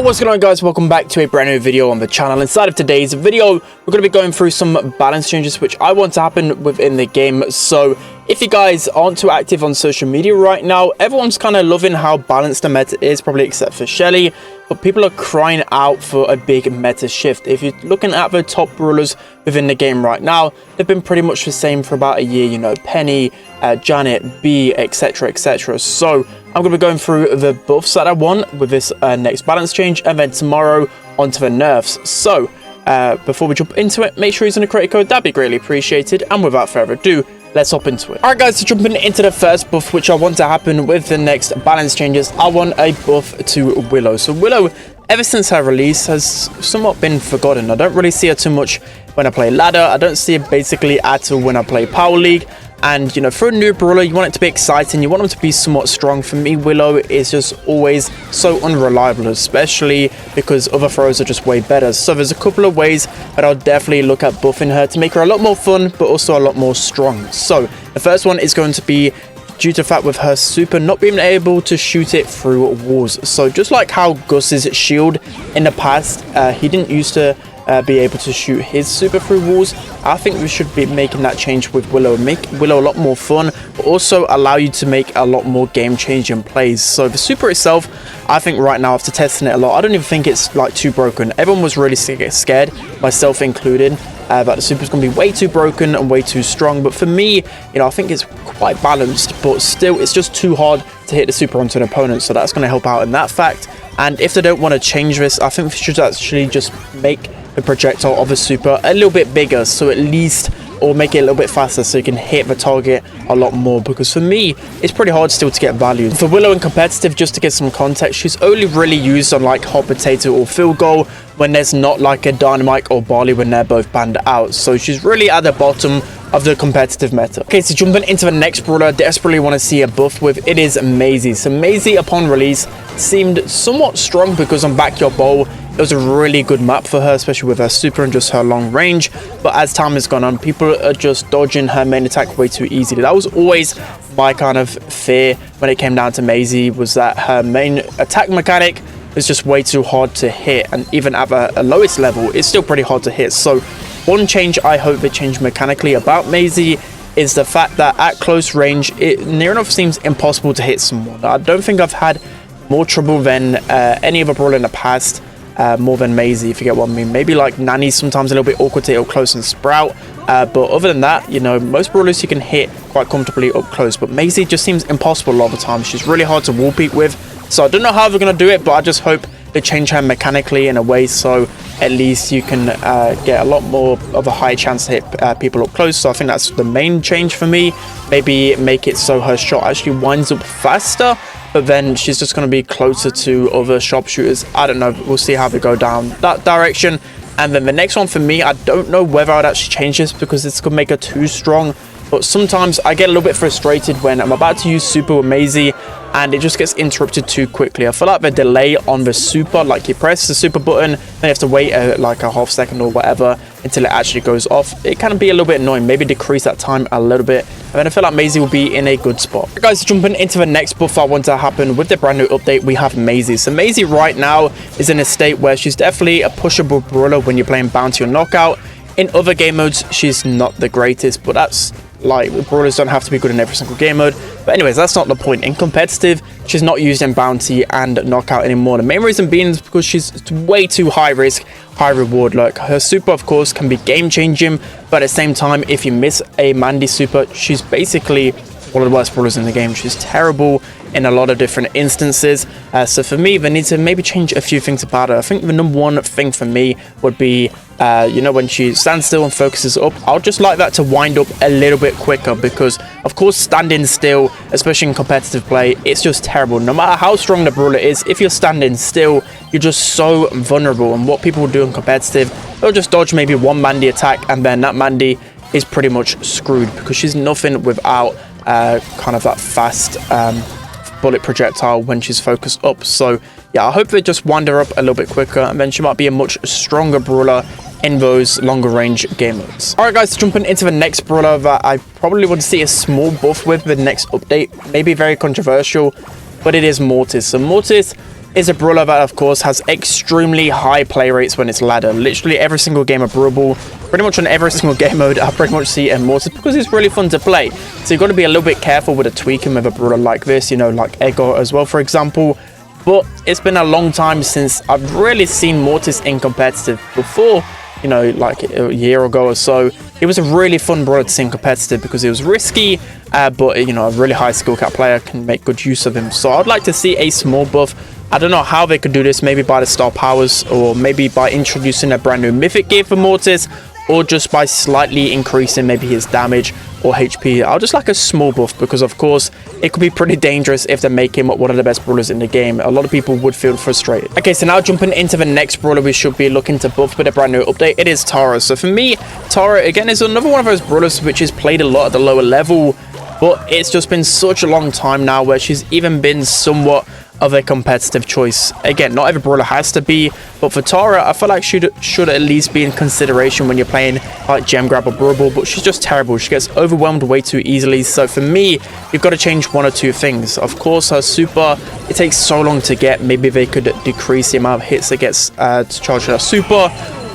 What's going on, guys? Welcome back to a brand new video on the channel. Inside of today's video, we're going to be going through some balance changes which I want to happen within the game. So if you guys aren't too active on social media right now, everyone's kind of loving how balanced the meta is, probably except for Shelly, but people are crying out for a big meta shift. If you're looking at the top brawlers within the game right now, they've been pretty much the same for about a year, you know, Penny, Janet, B, etc, etc. So I'm going to be going through the buffs that I want with this next balance change, and then tomorrow onto the nerfs. So before we jump into it, make sure you're using the creator code, that'd be greatly appreciated. And without further ado, let's hop into it. Alright guys, so jumping into the first buff which I want to happen with the next balance changes, I want a buff to Willow. So Willow, ever since her release, has somewhat been forgotten. I don't really see her too much when I play ladder. I don't see her basically at all when I play Power League. And, you know, for a new brawler, you want it to be exciting. You want them to be somewhat strong. For me, Willow is just always so unreliable, especially because other throws are just way better. So there's a couple of ways that I'll definitely look at buffing her to make her a lot more fun, but also a lot more strong. So the first one is going to be due to the fact with her super not being able to shoot it through walls. So just like how Gus's shield in the past, he didn't used to be able to shoot his super through walls. I think we should be making that change with Willow. Make Willow a lot more fun, but also allow you to make a lot more game-changing plays. So the super itself, I think right now, after testing it a lot, I don't even think it's like too broken. Everyone was really scared, myself included, that the super's going to be way too broken and way too strong. But for me, you know, I think it's quite balanced, but still it's just too hard to hit the super onto an opponent. So that's going to help out in that fact. And if they don't want to change this, I think we should actually just make the projectile of a super a little bit bigger, so at least, or make it a little bit faster so you can hit the target a lot more. Because for me, it's pretty hard still to get value. For Willow in competitive, just to get some context, she's only really used on like hot potato or field goal when there's not like a dynamite or barley when they're both banned out. So she's really at the bottom of the competitive meta. Okay, so jumping into the next brawler I desperately want to see a buff with, it is Maisie. So Maisie upon release seemed somewhat strong because on Backyard Bowl it was a really good map for her, especially with her super and just her long range. But as time has gone on, people are just dodging her main attack way too easily. That was always my kind of fear when it came down to Maisie, was that her main attack mechanic is just way too hard to hit, and even at a lowest level it's still pretty hard to hit. So one change I hope they change mechanically about Maisie is the fact that at close range it near enough seems impossible to hit someone. I don't think I've had more trouble than any other brawler in the past, more than Maisie, if you get what I mean. Maybe like Nanny's sometimes a little bit awkward to hit up close, and Sprout, but other than that, you know, most brawlers you can hit quite comfortably up close, but Maisie just seems impossible a lot of the time. She's really hard to wall peek with. So I don't know how they're going to do it, but I just hope they change her mechanically in a way so at least you can get a lot more of a high chance to hit people up close. So I think that's the main change for me. Maybe make it so her shot actually winds up faster, but then she's just going to be closer to other sharpshooters. I don't know. We'll see how they go down that direction. And then the next one for me, I don't know whether I'd actually change this because this could make her too strong. But sometimes I get a little bit frustrated when I'm about to use super with Maisie and it just gets interrupted too quickly. I feel like the delay on the super, like you press the super button, then you have to wait like a half second or whatever until it actually goes off. It can be a little bit annoying. Maybe decrease that time a little bit. And then I feel like Maisie will be in a good spot. Right, guys, jumping into the next buff I want to happen with the brand new update, we have Maisie. So Maisie right now is in a state where she's definitely a pushable brawler when you're playing bounty or knockout. In other game modes, she's not the greatest, but that's like, brawlers don't have to be good in every single game mode. But anyways, that's not the point. In competitive, she's not used in bounty and knockout anymore. The main reason being is because she's way too high risk, high reward. Like, her super of course can be game changing, but at the same time, if you miss a Mandy super, she's basically one of the worst brawlers in the game. She's terrible in a lot of different instances. So for me, they need to maybe change a few things about her. I think the number one thing for me would be, you know, when she stands still and focuses up, I'll just like that to wind up a little bit quicker, because of course standing still, especially in competitive play, it's just terrible. No matter how strong the brawler is, if you're standing still, you're just so vulnerable. And what people will do in competitive, they'll just dodge maybe one Mandy attack, and then that Mandy is pretty much screwed because she's nothing without kind of that fast bullet projectile when she's focused up. So yeah, I hope they just wind her up a little bit quicker, and then she might be a much stronger brawler in those longer range game modes. Alright guys, jumping into the next brawler that I probably would see a small buff with the next update. Maybe very controversial, but it is Mortis. So Mortis is a brawler that, of course, has extremely high play rates when it's ladder. Literally every single game of Brawl, pretty much on every single game mode, I pretty much see Mortis because it's really fun to play. So you've got to be a little bit careful with the tweaking with a brawler like this, you know, like Ego as well, for example. But it's been a long time since I've really seen Mortis in competitive. Before, you know, like a year ago or so, it was a really fun brawler to see in competitive because it was risky, but, you know, a really high skill cap player can make good use of him. So I'd like to see a small buff. I don't know how they could do this, maybe by the star powers, or maybe by introducing a brand new mythic gear for Mortis, or just by slightly increasing maybe his damage or HP. I'll just like a small buff because, of course, it could be pretty dangerous if they make him one of the best brawlers in the game. A lot of people would feel frustrated. Okay, so now jumping into the next brawler we should be looking to buff with a brand new update, it is Tara. So for me, Tara, again, is another one of those brawlers which is played a lot at the lower level, but it's just been such a long time now where she's even been somewhat of a competitive choice. Again, not every brawler has to be, but for Tara, I feel like she should at least be in consideration when you're playing like Gem Grab or Brawl, but she's just terrible. She gets overwhelmed way too easily. So for me, you've got to change one or two things. Of course, her super, it takes so long to get. Maybe they could decrease the amount of hits that gets to charge her super,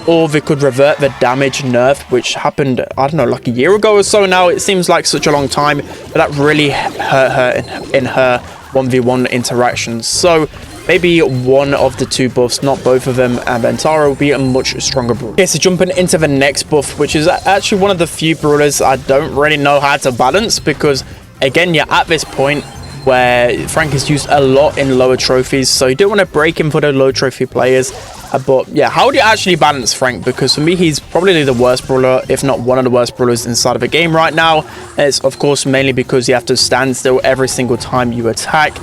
or they could revert the damage nerf, which happened, I don't know, like a year ago or so now. It seems like such a long time, but that really hurt her in her 1v1 interactions. So maybe one of the two buffs, not both of them, and then Tara will be a much stronger brawler. Okay, so jumping into the next buff, which is actually one of the few brawlers I don't really know how to balance, because again, you're at this point where Frank is used a lot in lower trophies, so you don't want to break him for the low trophy players. But yeah, how do you actually balance Frank? Because for me, he's probably the worst brawler, if not one of the worst brawlers inside of the game right now. And it's, of course, mainly because you have to stand still every single time you attack.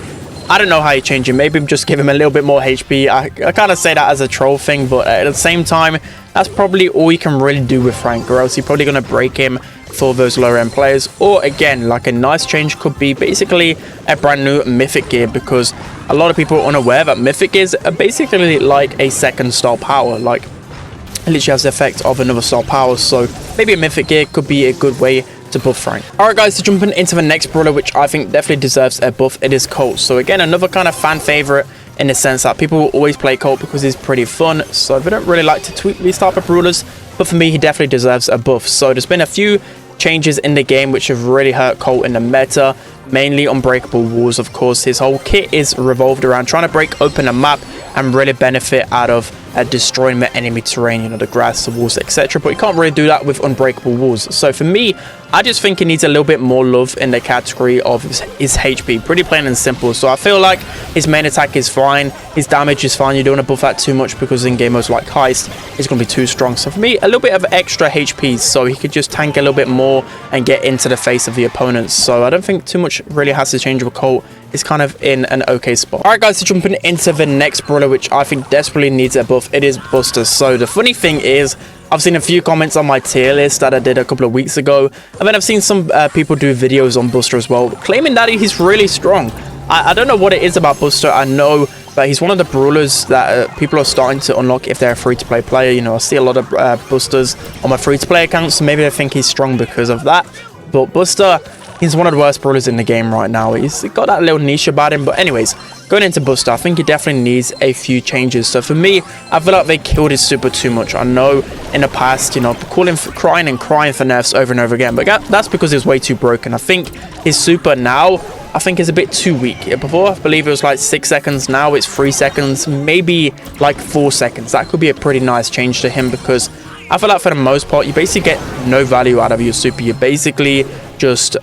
I don't know how you change him. Maybe just give him a little bit more HP. I kind of say that as a troll thing, but at the same time, that's probably all you can really do with Frank, or else you're probably going to break him for those lower end players. Or again, like a nice change could be basically a brand new mythic gear, because a lot of people are unaware that mythic gears are basically like a second star power. Like, it literally has the effect of another star power. So maybe a mythic gear could be a good way to buff Frank. Alright guys, so jumping into the next brawler, which I think definitely deserves a buff, it is Colt. So again, another kind of fan favorite, in the sense that people will always play Colt because he's pretty fun. So they don't really like to tweak these type of brawlers, but for me, he definitely deserves a buff. So there's been a few changes in the game which have really hurt Colt in the meta, mainly unbreakable walls. Of course, his whole kit is revolved around trying to break open a map and really benefit out of destroying the enemy terrain, you know, the grass, the walls, etc. But you can't really do that with unbreakable walls. So for me, I just think he needs a little bit more love in the category of his HP, pretty plain and simple. So I feel like his main attack is fine, his damage is fine. You don't want to buff that too much because in game modes like Heist, it's going to be too strong. So for me, a little bit of extra HP so he could just tank a little bit more and get into the face of the opponents. So I don't think too much really has to change with Colt. Is kind of in an okay spot. Alright guys, so jumping into the next brawler, which I think desperately needs a buff, it is Buster. So the funny thing is, I've seen a few comments on my tier list that I did a couple of weeks ago, and then I've seen some people do videos on Buster as well, claiming that he's really strong. I don't know what it is about Buster. I know that he's one of the brawlers that people are starting to unlock if they're a free-to-play player. You know, I see a lot of Busters on my free-to-play accounts, so maybe they think he's strong because of that. But Buster, he's one of the worst brawlers in the game right now. He's got that little niche about him. But anyways, going into Buster, I think he definitely needs a few changes. So for me, I feel like they killed his super too much. I know in the past, you know, calling for crying for nerfs over and over again, but that's because he was way too broken. I think his super now, I think, is a bit too weak. Before, I believe it was like 6 seconds. Now it's 3 seconds, maybe like 4 seconds. That could be a pretty nice change to him, because I feel like for the most part, you basically get no value out of your super. You're basically just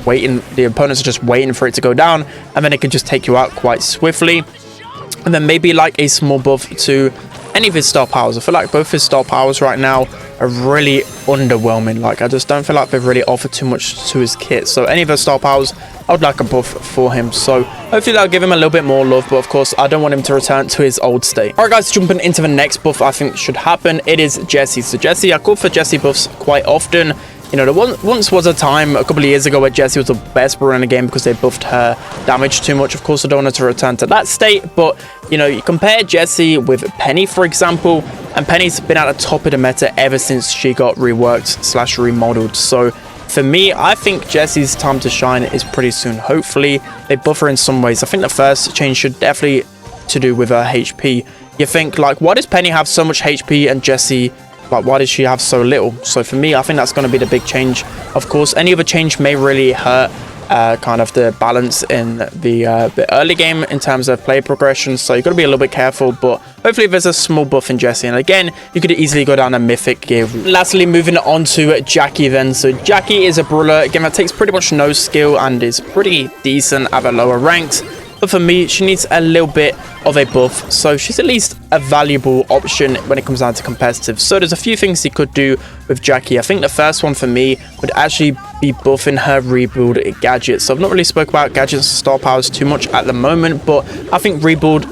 waiting. The opponents are just waiting for it to go down, and then it can just take you out quite swiftly. And then maybe like a small buff to any of his star powers. I feel like both his star powers right now are really underwhelming. Like, I just don't feel like they've really offered too much to his kit. So any of his star powers, I would like a buff for him. So hopefully that'll give him a little bit more love, but of course I don't want him to return to his old state. Alright guys, jumping into the next buff I think should happen, it is Jessie. So Jessie, I call for Jessie buffs quite often. You know, there once was a time a couple of years ago where Jessie was the best brawler in the game because they buffed her damage too much. Of course, I don't want her to return to that state, but, you know, you compare Jessie with Penny, for example, and Penny's been at the top of the meta ever since she got reworked / remodeled. So for me, I think Jessie's time to shine is pretty soon. Hopefully, they buff her in some ways. I think the first change should definitely to do with her HP. You think, like, why does Penny have so much HP and Jessie, like, why does she have so little? So for me, I think that's going to be the big change. Of course, any other change may really hurt kind of the balance in the early game in terms of play progression, so you've got to be a little bit careful, but hopefully there's a small buff in Jessie, and again, you could easily go down a mythic gear route. Lastly, moving on to Jackie then. So Jackie is a brawler, again, that takes pretty much no skill and is pretty decent at the lower ranks. But for me, she needs a little bit of a buff, so she's at least a valuable option when it comes down to competitive. So there's a few things you could do with Jackie. I think the first one for me would actually be buffing her rebuild gadgets. So I've not really spoke about gadgets and star powers too much at the moment, but I think rebuild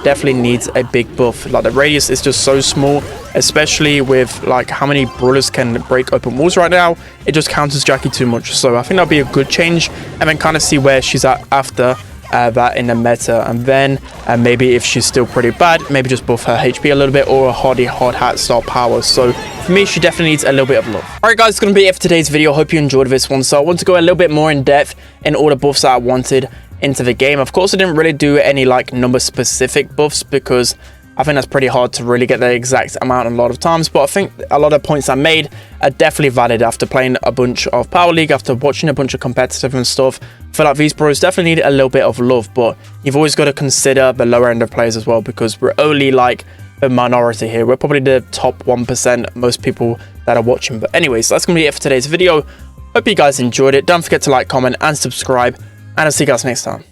definitely needs a big buff. Like, the radius is just so small, especially with like how many brawlers can break open walls right now. It just counters Jackie too much, so I think that'll be a good change, and then kind of see where she's at after that in the meta, and then maybe if she's still pretty bad, maybe just buff her HP a little bit, or a hard hat star power. So for me, she definitely needs a little bit of love. Alright guys, it's going to be it for today's video. Hope you enjoyed this one. So I want to go a little bit more in depth in all the buffs that I wanted into the game. Of course, I didn't really do any like number specific buffs because I think that's pretty hard to really get the exact amount a lot of times, but I think a lot of points I made are definitely valid after playing a bunch of Power League, after watching a bunch of competitive and stuff. I feel like these bros definitely need a little bit of love, but you've always got to consider the lower end of players as well, because we're only like a minority here. We're probably the top 1%, most people that are watching. But anyways, that's going to be it for today's video. Hope you guys enjoyed it. Don't forget to like, comment, and subscribe, and I'll see you guys next time.